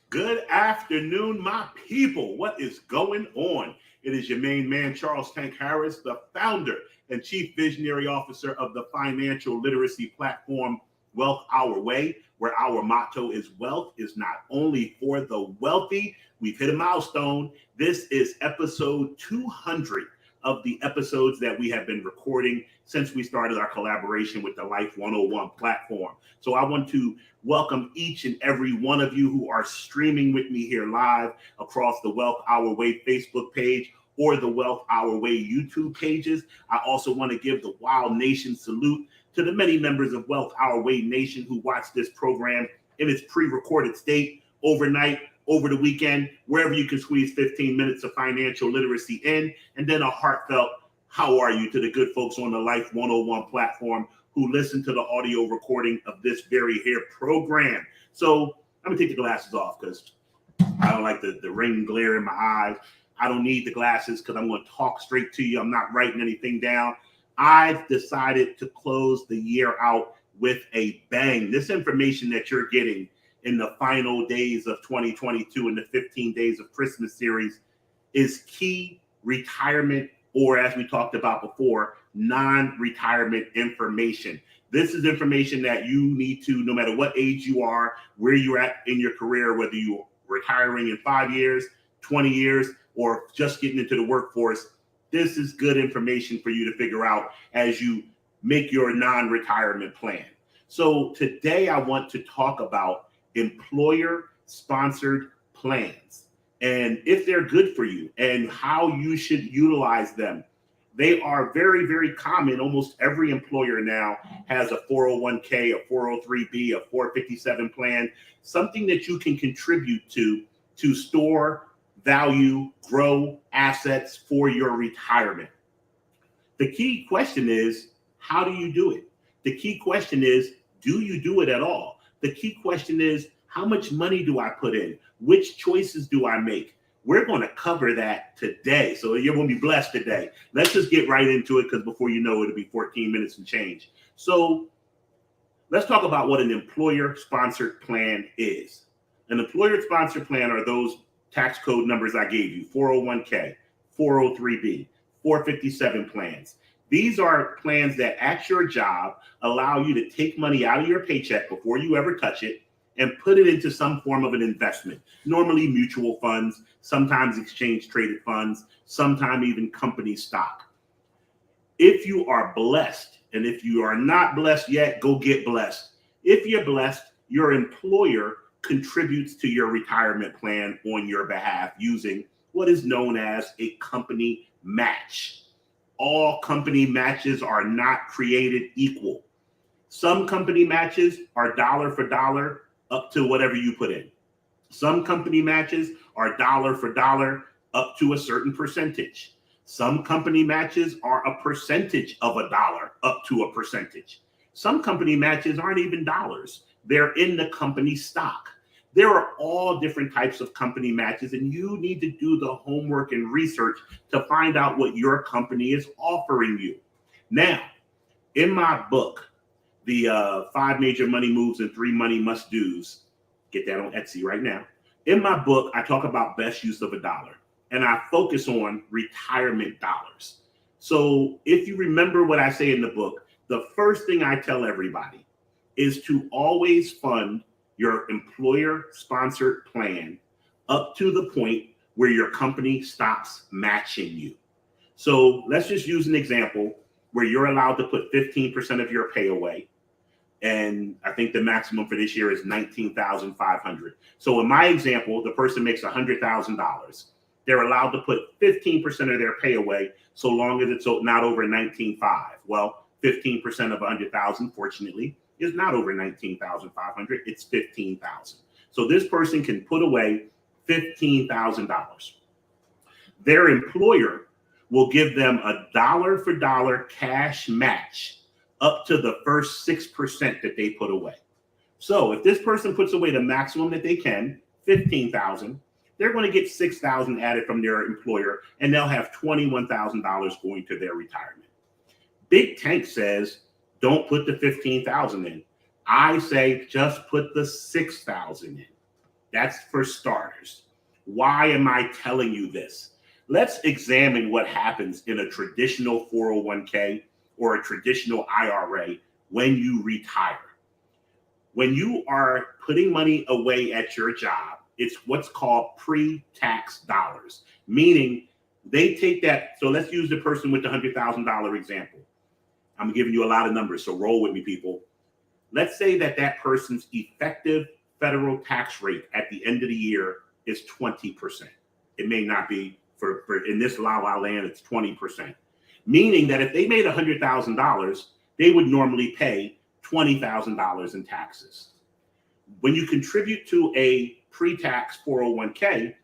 Good afternoon, my people. What is going on? It is your main man, Charles Tank Harris, the founder and chief visionary officer of the financial literacy platform Wealth Our Way, where our motto is wealth is not only for the wealthy. We've hit a milestone. This is episode 200 of the episodes that we have been recording since we started our collaboration with the Life 101 platform. So I want to welcome each and every one of you who are streaming with me here live across the Wealth Our Way Facebook page or the Wealth Our Way YouTube pages. I also want to give the Wild Nation salute to the many members of Wealth Our Way Nation who watch this program in its pre-recorded state overnight, over the weekend, wherever you can squeeze 15 minutes of financial literacy in, and then a heartfelt how are you to the good folks on the Life 101 platform who listen to the audio recording of this very here program. So I'm gonna take the glasses off because I don't like the rain glare in my eyes. I don't need the glasses because I'm going to talk straight to you. I'm not writing anything down. I've decided to close the year out with a bang. This information that you're getting in the final days of 2022 and the 15 days of Christmas series is key retirement, or as we talked about before, non-retirement information. This is information that you need to, no matter what age you are, where you're at in your career, whether you're retiring in 5 years, 20 years, or just getting into the workforce, this is good information for you to figure out as you make your non-retirement plan. So today I want to talk about employer-sponsored plans and if they're good for you and how you should utilize them. They are very, very common. Almost every employer now has a 401k, a 403b, a 457 plan, something that you can contribute to store value, grow assets for your retirement. The key question is, how do you do it? The key question is, do you do it at all? The key question is, how much money do I put in? Which choices do I make? We're going to cover that today. So you're going to be blessed today. Let's just get right into it because before you know, it'll be 14 minutes and change. So let's talk about what an employer-sponsored plan is. An employer-sponsored plan are those tax code numbers I gave you, 401k, 403b, 457 plans. These are plans that at your job allow you to take money out of your paycheck before you ever touch it and put it into some form of an investment, normally mutual funds, sometimes exchange traded funds, sometimes even company stock. If you are blessed, and if you are not blessed yet, go get blessed. If you're blessed, your employer contributes to your retirement plan on your behalf using what is known as a company match. All company matches are not created equal. Some company matches are dollar for dollar up to whatever you put in. Some company matches are dollar for dollar up to a certain percentage. Some company matches are a percentage of a dollar up to a percentage. Some company matches aren't even dollars. They're in the company stock. There are all different types of company matches, and you need to do the homework and research to find out what your company is offering you. Now, in my book, the 5 Major Money Moves and 3 Money Must Do's, get that on Etsy right now. In my book, I talk about best use of a dollar, and I focus on retirement dollars. So if you remember what I say in the book, the first thing I tell everybody is to always fund your employer-sponsored plan up to the point where your company stops matching you. So let's just use an example where you're allowed to put 15% of your pay away. And I think the maximum for this year is $19,500. So in my example, the person makes $100,000. They're allowed to put 15% of their pay away so long as it's not over $19,500. Well, 15% of 100,000, fortunately, is not over $19,500. It's $15,000. So this person can put away $15,000. Their employer will give them a dollar for dollar cash match up to the first 6% that they put away. So if this person puts away the maximum that they can, $15,000, they're going to get $6,000 added from their employer, and they'll have $21,000 going to their retirement. Big Tank says, don't put the $15,000 in. I say, just put the $6,000 in. That's for starters. Why am I telling you this? Let's examine what happens in a traditional 401k or a traditional IRA when you retire. When you are putting money away at your job, it's what's called pre-tax dollars, meaning they take that. So let's use the person with the $100,000 example. I'm giving you a lot of numbers, so roll with me, people. Let's say that that person's effective federal tax rate at the end of the year is 20%. It may not be for in this la la land, it's 20%. Meaning that if they made $100,000, they would normally pay $20,000 in taxes. When you contribute to a pre-tax 401k,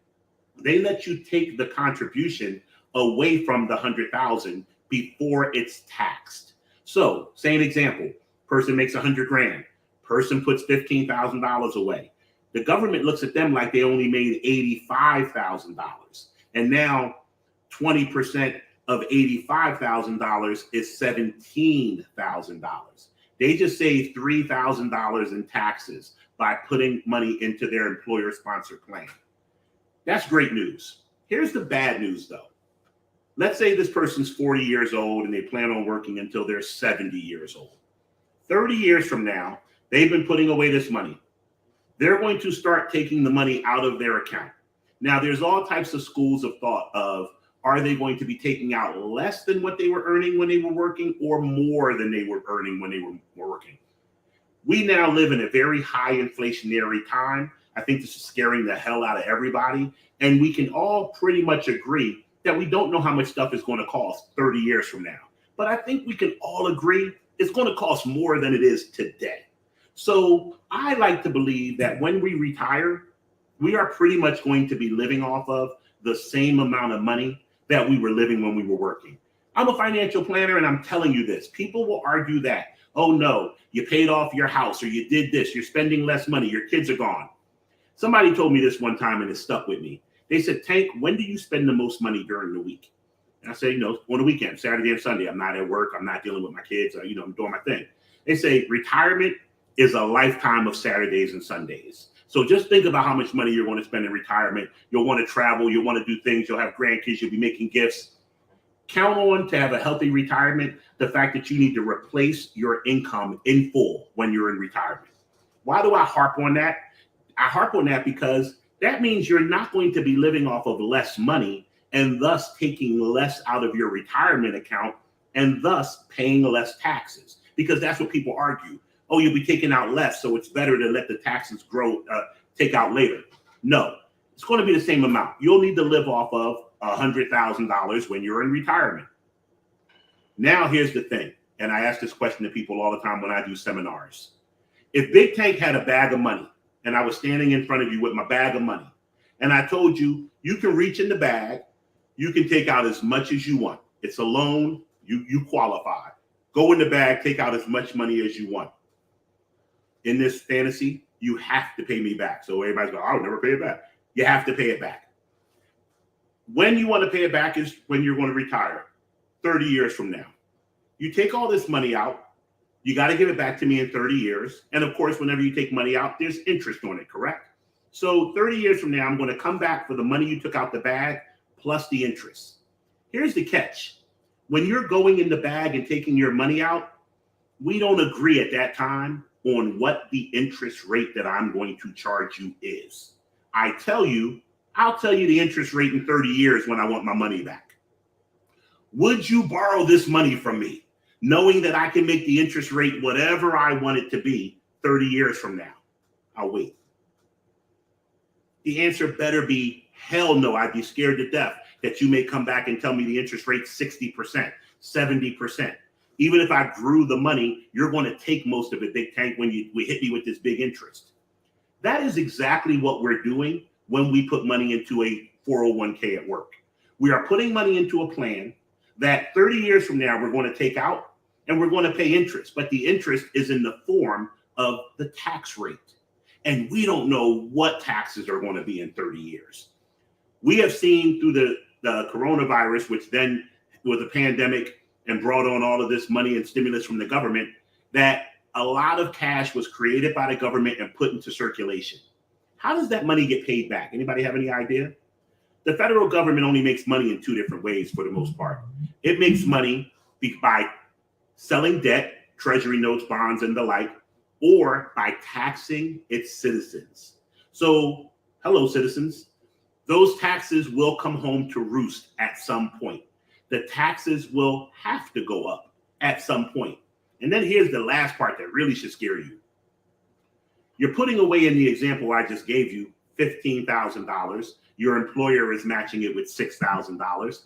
they let you take the contribution away from the 100,000 before it's taxed. So, say an example, person makes 100 grand, person puts $15,000 away. The government looks at them like they only made $85,000. And now 20% of $85,000 is $17,000. They just saved $3,000 in taxes by putting money into their employer-sponsored plan. That's great news. Here's the bad news, though. Let's say this person's 40 years old and they plan on working until they're 70 years old. 30 years from now, they've been putting away this money. They're going to start taking the money out of their account. Now, there's all types of schools of thought of, are they going to be taking out less than what they were earning when they were working or more than they were earning when they were working? We now live in a very high inflationary time. I think this is scaring the hell out of everybody. And we can all pretty much agree that we don't know how much stuff is going to cost 30 years from now. But I think we can all agree it's going to cost more than it is today. So I like to believe that when we retire, we are pretty much going to be living off of the same amount of money that we were living when we were working. I'm a financial planner and I'm telling you this. People will argue that, oh no, you paid off your house or you did this, you're spending less money, your kids are gone. Somebody told me this one time and it stuck with me. They said, Tank, when do you spend the most money during the week? And I say, on the weekend, Saturday and Sunday. I'm not at work. I'm not dealing with my kids. I'm doing my thing. They say retirement is a lifetime of Saturdays and Sundays. So just think about how much money you're going to spend in retirement. You'll want to travel. You'll want to do things. You'll have grandkids. You'll be making gifts. Count on to have a healthy retirement the fact that you need to replace your income in full when you're in retirement. Why do I harp on that? I harp on that because that means you're not going to be living off of less money and thus taking less out of your retirement account and thus paying less taxes, because that's what people argue. Oh, you'll be taking out less, so it's better to let the taxes grow, take out later. No, it's going to be the same amount. You'll need to live off of $100,000 when you're in retirement. Now, here's the thing, and I ask this question to people all the time when I do seminars. If Big Tank had a bag of money, and I was standing in front of you with my bag of money, and I told you, you can reach in the bag, you can take out as much as you want. It's a loan, you qualify. Go in the bag, take out as much money as you want. In this fantasy, you have to pay me back. So everybody's going, I'll never pay it back. You have to pay it back. When you want to pay it back is when you're going to retire, 30 years from now. You take all this money out, you got to give it back to me in 30 years. And of course, whenever you take money out, there's interest on it, correct? So 30 years from now, I'm going to come back for the money you took out the bag plus the interest. Here's the catch. When you're going in the bag and taking your money out, we don't agree at that time on what the interest rate that I'm going to charge you is. I'll tell you the interest rate in 30 years when I want my money back. Would you borrow this money from me, knowing that I can make the interest rate whatever I want it to be 30 years from now? I'll wait. The answer better be hell no. I'd be scared to death that you may come back and tell me the interest rate's 60%, 70%. Even if I grew the money, you're going to take most of it, Big Tank, when we hit me with this big interest. That is exactly what we're doing when we put money into a 401k at work. We are putting money into a plan that 30 years from now we're going to take out and we're going to pay interest. But the interest is in the form of the tax rate. And we don't know what taxes are going to be in 30 years. We have seen through the coronavirus, which then was a pandemic and brought on all of this money and stimulus from the government, that a lot of cash was created by the government and put into circulation. How does that money get paid back? Anybody have any idea? The federal government only makes money in two different ways for the most part. It makes money by selling debt, treasury notes, bonds, and the like, or by taxing its citizens. So, hello, citizens. Those taxes will come home to roost at some point. The taxes will have to go up at some point. And then here's the last part that really should scare you. You're putting away, in the example I just gave you, $15,000. Your employer is matching it with $6,000.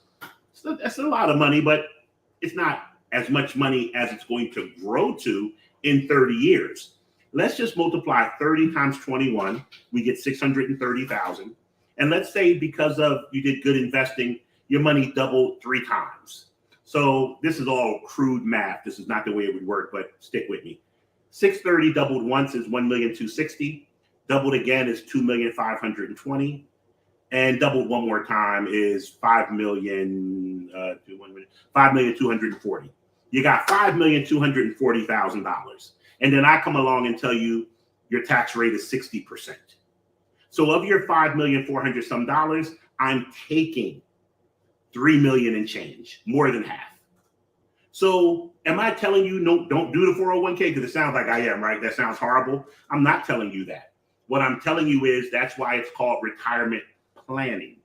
So that's a lot of money, but it's not as much money as it's going to grow to in 30 years. Let's just multiply 30 times 21. We get 630,000. And let's say because of you did good investing, your money doubled 3 times. So this is all crude math. This is not the way it would work, but stick with me. 630 doubled once is 1,260,000. Doubled again is 2,520,000. And doubled one more time is 5,240,000. You got $5,240,000. And then I come along and tell you your tax rate is 60%. So of your $5,400,000 some, I'm taking $3 million and change, more than half. So am I telling you no, don't do the 401k? Because it sounds like I am, right? That sounds horrible. I'm not telling you that. What I'm telling you is that's why it's called retirement planning.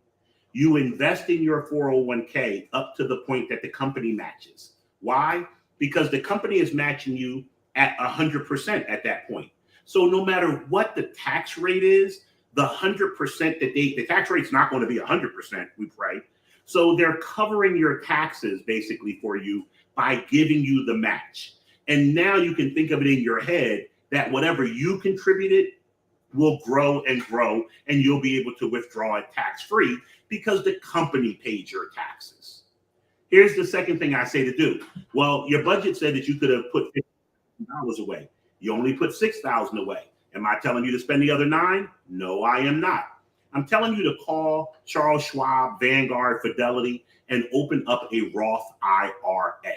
You invest in your 401k up to the point that the company matches. Why? Because the company is matching you at 100% at that point. So no matter what the tax rate is, the 100% that the tax rate's not going to be 100%, we pray. So they're covering your taxes basically for you by giving you the match. And now you can think of it in your head that whatever you contributed will grow, and you'll be able to withdraw it tax-free because the company paid your taxes. Here's the second thing I say to do. Well, your budget said that you could have put $50,000 away. You only put $6,000 away. Am I telling you to spend the other $9,000? No, I am not. I'm telling you to call Charles Schwab, Vanguard, Fidelity, and open up a Roth IRA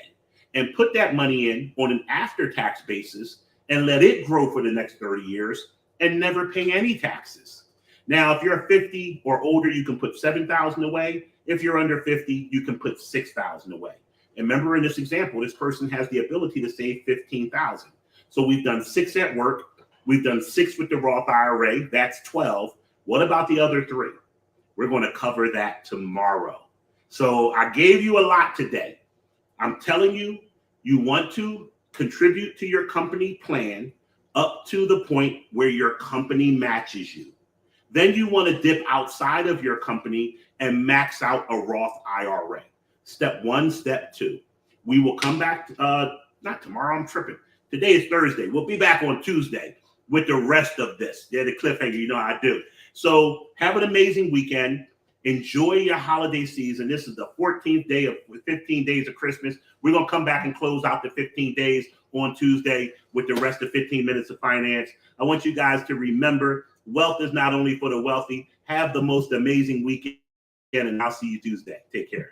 and put that money in on an after-tax basis and let it grow for the next 30 years and never pay any taxes. Now, if you're 50 or older, you can put $7,000 away. If you're under 50, you can put $6,000 away. And remember, in this example, this person has the ability to save $15,000. So we've done 6 at work. We've done 6 with the Roth IRA. That's 12. What about the other 3? We're going to cover that tomorrow. So I gave you a lot today. I'm telling you, you want to contribute to your company plan up to the point where your company matches you. Then you want to dip outside of your company and max out a Roth IRA. Step 1, step 2. We will come back, not tomorrow, I'm tripping. Today is Thursday. We'll be back on Tuesday with the rest of this. Yeah, the cliffhanger, you know I do. So have an amazing weekend. Enjoy your holiday season. This is the 14th day of 15 days of Christmas. We're going to come back and close out the 15 days on Tuesday with the rest of 15 minutes of finance. I want you guys to remember, wealth is not only for the wealthy. Have the most amazing weekend, and I'll see you Tuesday. Take care.